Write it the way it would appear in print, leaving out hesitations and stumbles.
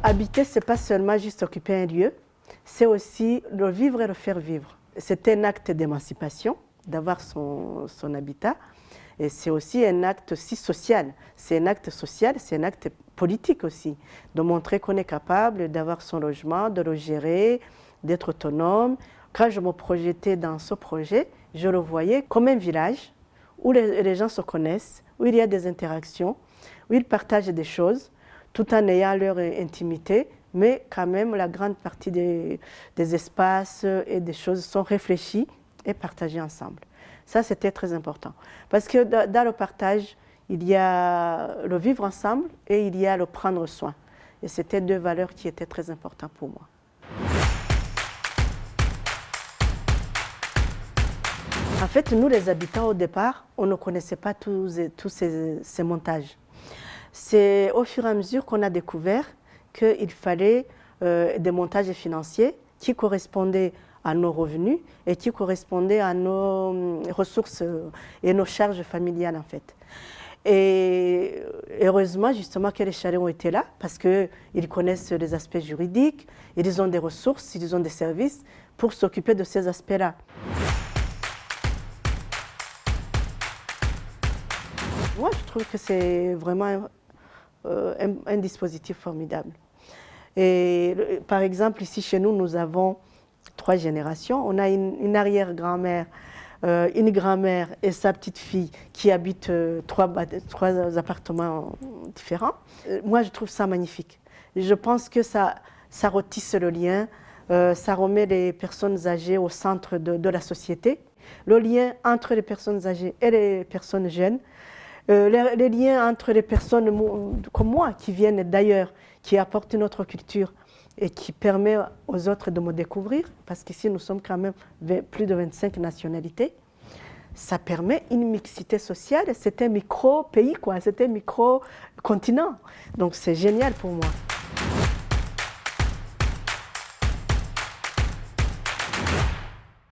Habiter, ce n'est pas seulement juste occuper un lieu, c'est aussi le vivre et le faire vivre. C'est un acte d'émancipation d'avoir son habitat. Et c'est aussi un acte aussi social. C'est un acte social, c'est un acte politique aussi. De montrer qu'on est capable d'avoir son logement, de le gérer, d'être autonome. Quand je me projetais dans ce projet, je le voyais comme un village où les gens se connaissent, où il y a des interactions, où ils partagent des choses, tout en ayant leur intimité, mais quand même la grande partie des espaces et des choses sont réfléchis et partagés ensemble. Ça, c'était très important. Parce que dans le partage, il y a le vivre ensemble et il y a le prendre soin. Et c'était deux valeurs qui étaient très importantes pour moi. En fait, nous, les habitants, au départ, on ne connaissait pas tous ces montages. C'est au fur et à mesure qu'on a découvert qu'il fallait des montages financiers qui correspondaient à nos revenus et qui correspondaient à nos ressources et nos charges familiales en fait. Et heureusement justement que les chalets ont été là parce qu'ils connaissent les aspects juridiques, ils ont des ressources, ils ont des services pour s'occuper de ces aspects-là. Moi je trouve que c'est vraiment un dispositif formidable. Et par exemple ici chez nous, nous avons 3 générations. On a une arrière-grand-mère, une grand-mère et sa petite-fille qui habitent 3 appartements différents. Moi, je trouve ça magnifique. Je pense que ça retisse le lien, ça remet les personnes âgées au centre de la société. Le lien entre les personnes âgées et les personnes jeunes, les liens entre les personnes comme moi qui viennent d'ailleurs, qui apportent notre culture et qui permet aux autres de me découvrir, parce qu'ici nous sommes quand même plus de 25 nationalités. Ça permet une mixité sociale, c'est un micro-pays, c'est un micro-continent. Donc c'est génial pour moi.